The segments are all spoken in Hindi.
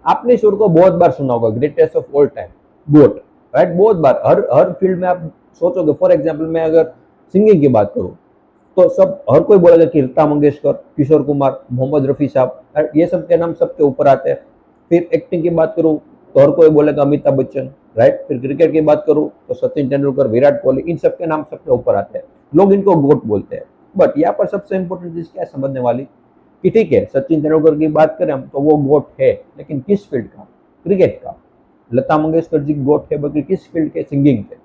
आपने इस वर्ड को बहुत बार सुना होगा, greatest of all time, GOAT, right. बहुत बार हर हर फील्ड में आप सोचोगे। फॉर एग्जाम्पल मैं अगर सिंगिंग की बात करूँ तो सब हर कोई बोलेगा कि लता मंगेशकर, किशोर कुमार, मोहम्मद रफ़ी साहब, ये सब के नाम सबके ऊपर आते हैं। फिर एक्टिंग की बात करूँ तो हर कोई बोलेगा अमिताभ बच्चन, राइट। फिर क्रिकेट की बात करूँ तो सचिन तेंदुलकर, विराट कोहली, इन सब के नाम सबके ऊपर आते हैं। लोग इनको गोट बोलते हैं। बट यहाँ पर सबसे इंपॉर्टेंट चीज क्या है समझने वाली, कि ठीक है सचिन तेंदुलकर की बात करें हम तो वो गोट है, लेकिन किस फील्ड का? क्रिकेट का। लता मंगेशकर जी गोट है बल्कि किस फील्ड के? सिंगिंग के।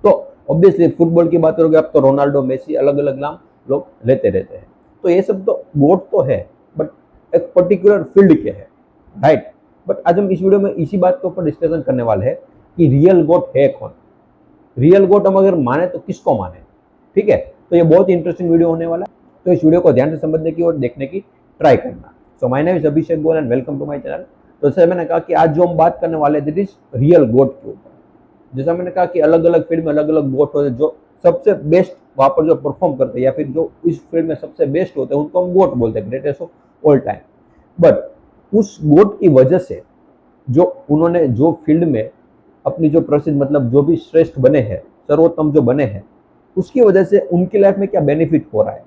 तो ऑब्वियसली फुटबॉल की बात करोगे आप तो रोनाल्डो, मेसी, अलग अलग नाम लोग लेते रहते हैं। तो ये सब तो गोट तो है, बट एक पर्टिकुलर फील्ड के है, राइट। बट आज हम इस वीडियो में इसी बात के ऊपर डिस्कशन करने वाले हैं कि रियल गोट है कौन। रियल गोट हम अगर माने तो किसको माने, ठीक है। तो ये बहुत ही इंटरेस्टिंग वीडियो होने वाला है, तो इस वीडियो को ध्यान से समझने की और देखने की ट्राई करना। So my name is Abhishek Goyal and welcome to my channel. तो जैसे मैंने कहा कि आज जो हम बात करने वाले हैं दैट इज रियल गोट के ऊपर। जैसा मैंने कहा कि अलग अलग फील्ड में अलग अलग गोट होते हैं, जो सबसे बेस्ट वहां पर जो परफॉर्म करते हैं या फिर जो इस फील्ड में सबसे बेस्ट होते हैं उनको हम गोट बोलते हैं, greatest of all time. But उस गोट की वजह से जो उन्होंने जो फील्ड में अपनी जो प्रसिद्ध मतलब जो भी श्रेष्ठ बने हैं, सर्वोत्तम जो बने हैं, उसकी वजह से उनकी लाइफ में क्या बेनिफिट हो रहा है,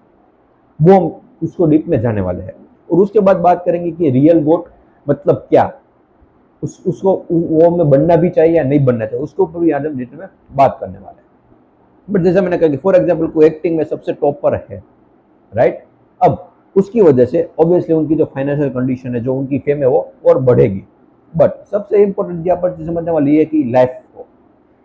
वो हम उसको डीप में जाने वाले हैं। और उसके बाद बात करेंगे कि रियल गोट मतलब क्या, उसको वो में बनना भी चाहिए या नहीं बनना चाहिए, उसके ऊपर भी आज हम डिटेल में बात करने वाले हैं। बट जैसे मैंने कहा कि फॉर एग्जाम्पल कोई एक्टिंग में सबसे टॉप पर है, राइट। अब उसकी वजह से ऑब्वियसली उनकी जो फाइनेंशियल कंडीशन है, जो उनकी फेम है, वो और बढ़ेगी। बट सबसे इंपॉर्टेंट यहाँ पर समझने वाली है कि लाइफ को,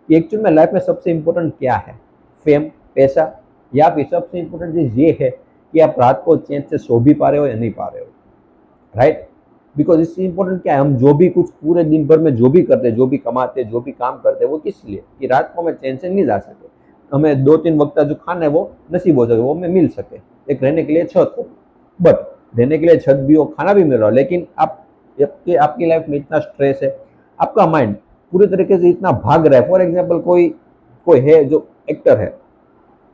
कि एक्चुअल में लाइफ में सबसे इंपॉर्टेंट क्या है, फेम, पैसा, या फिर सबसे इंपॉर्टेंट चीज ये है कि आप रात को चैन से सो भी पा रहे हो या नहीं पा रहे हो, राइट। बिकॉज इससे इंपॉर्टेंट क्या है, हम जो भी कुछ पूरे दिन भर में जो भी करते हैं, जो भी कमाते हैं, जो भी काम करते हैं, वो किस लिए? कि रात को हमें चैन से नहीं जा सके, हमें 2-3 वक्त का जो खाना है वो नसीब हो सके, वो हमें मिल सके, एक रहने के लिए छत हो। बट रहने के लिए छत भी हो, खाना भी मिल रहा हो, लेकिन आपकी लाइफ में इतना स्ट्रेस है, आपका माइंड पूरी तरीके से इतना भाग रहा है। फॉर एग्जाम्पल कोई कोई है जो एक्टर है,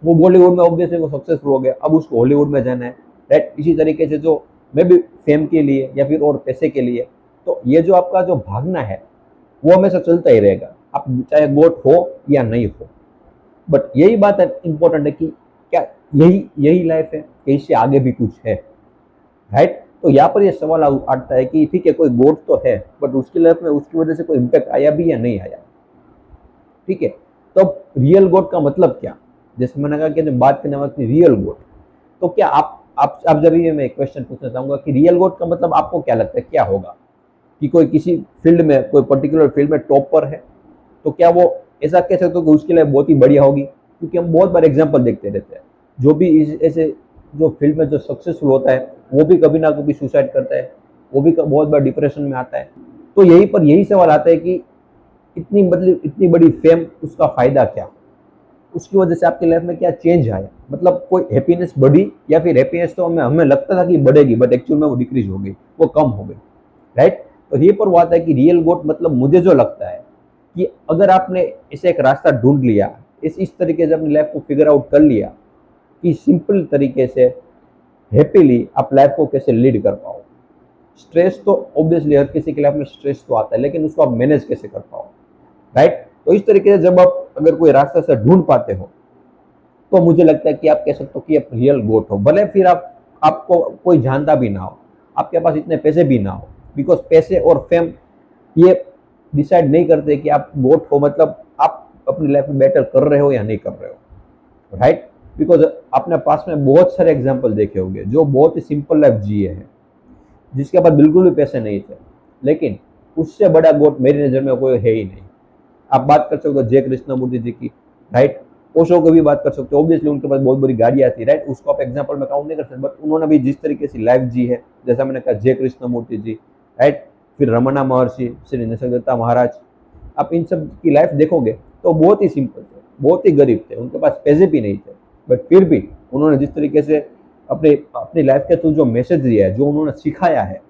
वो बॉलीवुड में ऑब्वियसली वो सक्सेसफुल हो गया, अब उसको हॉलीवुड में जाना है, राइट। इसी तरीके से जो मे भी फेम के लिए या फिर और पैसे के लिए, तो ये जो आपका जो भागना है वो हमेशा चलता ही रहेगा, आप चाहे गोट हो या नहीं हो। बट यही बात इंपॉर्टेंट है कि क्या यही यही लाइफ है कि इससे आगे भी कुछ है, राइट। तो यहाँ पर ये सवाल आता है कि ठीक है कोई गोट तो है, बट उसकी लाइफ में उसकी वजह से कोई इम्पैक्ट आया भी या नहीं आया, ठीक है। तो रियल गोट का मतलब क्या? जैसे मैंने कहा कि जब बात करने वाली रियल गोट, तो क्या आप जब ये मैं एक क्वेश्चन पूछना चाहूंगा कि रियल गोट का मतलब आपको क्या लगता है क्या होगा? कि कोई किसी फील्ड में, कोई पर्टिकुलर फील्ड में टॉप पर है, तो क्या वो ऐसा कह सकते हो कि उसके लिए बहुत ही बढ़िया होगी? क्योंकि हम बहुत बार एग्जाम्पल देखते रहते हैं, जो भी ऐसे जो फील्ड में जो सक्सेसफुल होता है वो भी कभी ना कभी सुसाइड करता है, वो भी बहुत बार डिप्रेशन में आता है। तो यही पर यही सवाल आता है कि इतनी मतलब इतनी बड़ी फेम, उसका फायदा क्या? उसकी वजह से आपकी लाइफ में क्या चेंज आया? मतलब कोई हैप्पीनेस बढ़ी, या फिर हैप्पीनेस तो हमें लगता था कि बढ़ेगी बट एक्चुअल में वो डिक्रीज हो गई, वो कम हो गई, राइट। तो ये पर वो आता है कि रियल गोट मतलब मुझे जो लगता है कि अगर आपने इसे एक रास्ता ढूंढ लिया, इस तरीके से अपनी लाइफ को फिगर आउट कर लिया कि सिंपल तरीके से हैप्पीली आप लाइफ को कैसे लीड कर पाओ। स्ट्रेस तो ऑब्वियसली हर किसी की लाइफ में स्ट्रेस तो आता है, लेकिन उसको आप मैनेज कैसे कर पाओ, राइट। तो इस तरीके से जब आप अगर कोई रास्ता से ढूंढ पाते हो, तो मुझे लगता है कि आप कह सकते हो कि आप रियल गोट हो। भले फिर आपको कोई जानता भी ना हो, आपके पास इतने पैसे भी ना हो, बिकॉज पैसे और फेम ये डिसाइड नहीं करते कि आप गोट हो, मतलब आप अपनी लाइफ में बेटर कर रहे हो या नहीं कर रहे हो, राइट। बिकॉज आपने पास में बहुत सारे एग्जाम्पल देखे होंगे जो बहुत ही सिंपल लाइफ जिए हैं, जिसके पास बिल्कुल भी पैसे नहीं थे, लेकिन उससे बड़ा गोट मेरी नज़र में कोई है ही नहीं। आप बात कर सकते हो जय कृष्णमूर्ति जी की, राइट। ओशो की भी बात कर सकते हो, ऑब्वियसली उनके पास बहुत बड़ी गाड़ियाँ थी, राइट। उसको आप एग्जाम्पल में काउंट नहीं कर सकते, बट उन्होंने भी जिस तरीके से लाइफ जी है, जैसा मैंने कहा जय कृष्णमूर्ति जी, राइट। फिर रमना महर्षि, श्री निसर्गदत्ता महाराज, आप इन सब की लाइफ देखोगे तो बहुत ही सिंपल थे, बहुत ही गरीब थे, उनके पास पैसे भी नहीं थे, बट फिर भी उन्होंने जिस तरीके से अपने अपनी लाइफ के थ्रू जो मैसेज दिया है, जो उन्होंने सिखाया है,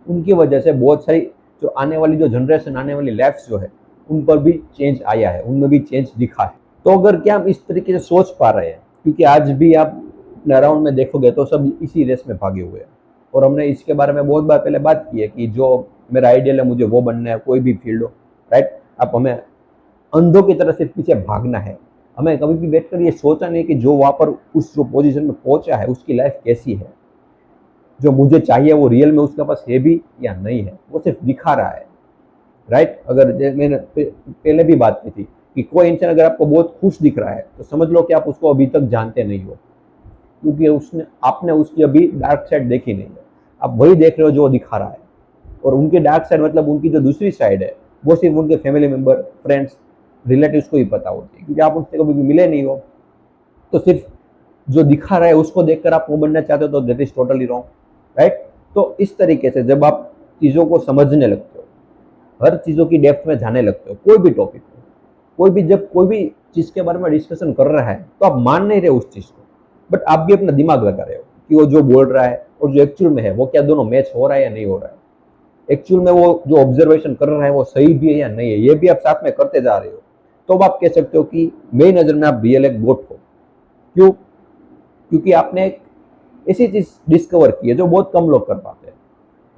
उनकी वजह से बहुत सारी जो आने वाली जो जनरेशन, आने वाली लाइफ जो है, उन पर भी चेंज आया है, उनमें भी चेंज दिखा है। तो अगर क्या हम इस तरीके से सोच पा रहे हैं, क्योंकि आज भी आप अपने अराउंड में देखोगे तो सब इसी रेस में भागे हुए हैं, और हमने इसके बारे में बहुत बार पहले बात की है कि जो मेरा आइडियल है, मुझे वो बनना है, कोई भी फील्ड हो, राइट। आप हमें अंधों की तरह सिर्फ पीछे भागना है। हमें कभी भी बैठकर ये सोचा नहीं कि जो वहां पर उस जो पोजीशन में पहुंचा है उसकी लाइफ कैसी है, जो मुझे चाहिए वो रियल में उसके पास है भी या नहीं है, वो सिर्फ दिखा रहा है, राइट। अगर मैंने पहले भी बात की थी कि कोई इंसान अगर आपको बहुत खुश दिख रहा है तो समझ लो कि आप उसको अभी तक जानते नहीं हो, क्योंकि उसने आपने उसकी अभी डार्क साइड देखी नहीं है। आप वही देख रहे हो जो वो दिखा रहा है, और उनकी डार्क साइड मतलब उनकी जो दूसरी साइड है वो सिर्फ उनके फैमिली मेंबर, फ्रेंड्स, रिलेटिव्स को ही पता होती है, क्योंकि आप उनसे कभी भी मिले नहीं हो। तो सिर्फ जो दिखा रहा है उसको देखकर आप वो बनना चाहते हो तो that is totally wrong, right. तो इस तरीके से जब आप चीज़ों को समझने लगते हो, हर चीज़ों की डेप्थ में जाने लगते हो, कोई भी टॉपिक हो, कोई भी जब कोई भी चीज़ के बारे में डिस्कशन कर रहा है तो आप मान नहीं रहे उस चीज़ को, बट आप भी अपना दिमाग लगा रहे हो कि वो जो बोल रहा है और जो एक्चुअल में है वो क्या दोनों मैच हो रहा है या नहीं हो रहा है, एक्चुअल में वो जो ऑब्जर्वेशन कर रहा है वो सही भी है या नहीं है, ये भी आप साथ में करते जा रहे हो। तो अब आप कह सकते हो कि मेरी नज़र में आप रियल एक गोट हो। क्यों? क्योंकि आपने एक ऐसी चीज डिस्कवर की है जो बहुत कम लोग कर पाते हैं।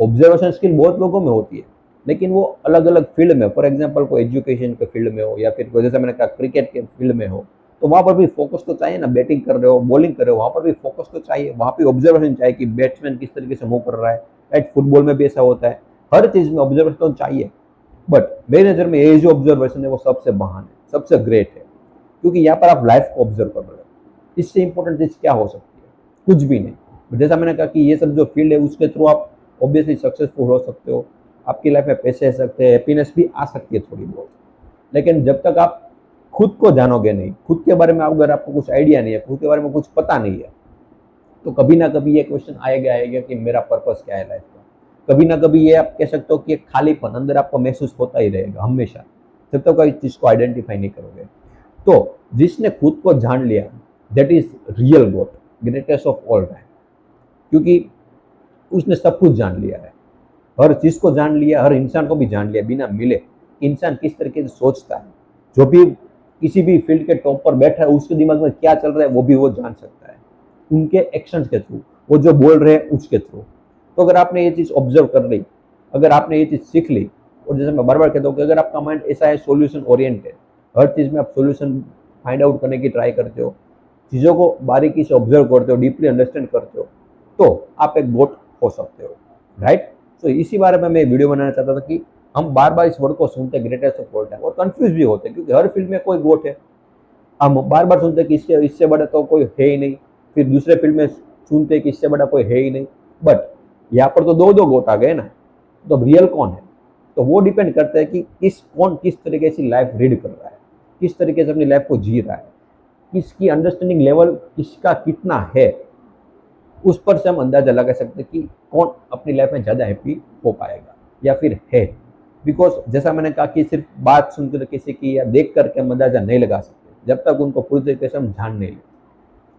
ऑब्जर्वेशन स्किल बहुत लोगों में होती है, लेकिन वो अलग अलग फील्ड में, फॉर एग्जाम्पल कोई एजुकेशन के फील्ड में हो या फिर कोई जैसे मैंने कहा क्रिकेट के फील्ड में हो, तो वहां पर भी फोकस तो चाहिए ना। बैटिंग कर रहे हो, बॉलिंग कर रहे हो, वहां पर भी फोकस तो चाहिए, वहां पे ऑब्जर्वेशन चाहिए कि बैट्समैन किस तरीके से मूव कर रहा है, राइट। फुटबॉल में भी ऐसा होता है, हर चीज में ऑब्जर्वेशन तो चाहिए। बट मेरी नजर में ये जो ऑब्जर्वेशन है वो सबसे महान है, सबसे ग्रेट है, क्योंकि यहाँ पर आप लाइफ को ऑब्जर्व कर रहे हो। इससे इंपॉर्टेंट चीज क्या हो सकती है? कुछ भी नहीं। जैसा मैंने कहा कि ये सब जो फील्ड है उसके थ्रू आप ऑब्वियसली सक्सेसफुल हो सकते हो, आपकी लाइफ में पैसे आ सकते हैं, हैप्पीनेस भी आ सकती है थोड़ी बहुत। लेकिन जब तक आप खुद को जानोगे नहीं, खुद के बारे में अगर आपको कुछ आइडिया नहीं है, खुद के बारे में कुछ पता नहीं है, तो कभी ना कभी ये क्वेश्चन आएगा कि मेरा पर्पस क्या है लाइफ का। कभी ना कभी ये आप कह सकते हो कि एक खालीपन अंदर आपको महसूस होता ही रहेगा हमेशा, जब तक इस चीज को आइडेंटिफाई नहीं करोगे। तो जिसने खुद को जान लिया, that is real God, greatest of all time, क्योंकि उसने सब कुछ जान लिया है, हर चीज को जान लिया, हर इंसान को भी जान लिया बिना मिले। इंसान किस तरीके से सोचता है, जो भी किसी भी फील्ड के टॉप पर बैठा है उसके दिमाग में क्या चल रहा है वो भी वो जान सकता है, उनके एक्शंस के थ्रू, वो जो बोल रहे हैं उसके थ्रू। तो अगर आपने ये चीज ऑब्जर्व कर ली, अगर आपने ये चीज सीख ली, और जैसे मैं बार बार कहता हूँ कि अगर आपका माइंड ऐसा है सोल्यूशन ओरिएंटेड, हर चीज में आप सोल्यूशन फाइंड आउट करने की ट्राई करते हो, चीजों को बारीकी से ऑब्जर्व करते हो, डीपली अंडरस्टैंड करते हो, तो आप एक गोट हो सकते हो, राइट। तो इसी बारे में मैं वीडियो बनाना चाहता था कि हम बार बार इस वर्ड को सुनते हैं ग्रेटेस्ट ऑफ ऑल टाइम, और कंफ्यूज भी होते हैं, क्योंकि हर फील्ड में कोई गोट है। हम बार बार सुनते हैं कि इससे इससे बड़ा तो कोई है ही नहीं, फिर दूसरे फील्ड में सुनते हैं कि इससे बड़ा कोई है ही नहीं। बट यहाँ पर तो दो दो गोट आ गए ना, तो रियल कौन है? तो वो डिपेंड करता है कि कौन किस तरीके से लाइफ रीड कर रहा है, किस तरीके से अपनी लाइफ को जी रहा है, किसकी अंडरस्टैंडिंग लेवल किसका कितना है। उस पर से हम अंदाजा लगा सकते हैं कि कौन अपनी लाइफ में ज़्यादा हैप्पी हो पाएगा या फिर है। बिकॉज जैसा मैंने कहा कि सिर्फ बात सुनकर किसी की या देख करके हम अंदाजा नहीं लगा सकते जब तक उनको पूरी तरीके से हम जान नहीं लेते,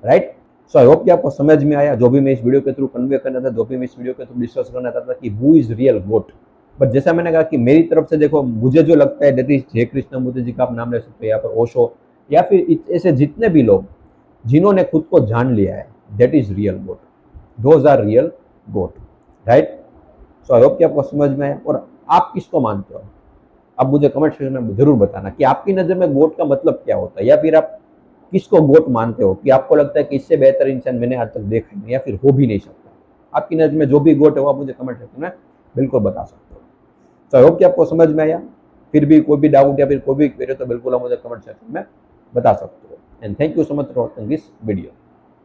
राइट। सो आई होप कि आपको समझ में आया जो भी मैं इस वीडियो के थ्रू कन्वे करना था, जो भी मैं इस वीडियो के थ्रू डिस्कस करना चाहता था कि who is real GOAT. But जैसा मैंने कहा कि मेरी तरफ से देखो, मुझे जो लगता है दैट इज जय कृष्णमूर्ति जी का आप नाम ले सकते हो, या फिर ओशो, या फिर ऐसे जितने भी लोग जिन्होंने खुद को जान लिया है, that is real GOAT, those are real GOAT, right. So I hope कि आपको समझ में आया। और आप किसको मानते हो, आप मुझे कमेंट सेक्शन में जरूर बताना कि आपकी नज़र में गोट का मतलब क्या होता है, या फिर आप किसको गोट मानते हो, कि आपको लगता है कि इससे बेहतर इंसान मैंने आज तक देखा नहीं या फिर हो भी नहीं सकता। आपकी नज़र में जो भी गोट है वो आप मुझे कमेंट सेक्शन में बिल्कुल बता सकते हो। तो आई होप कि आपको समझ में आया। फिर भी कोई भी डाउट या फिर कोई भी क्वेरी तो बिल्कुल आप मुझे कमेंट सेक्शन में बता सकते हो। And thank you so much for watching this video.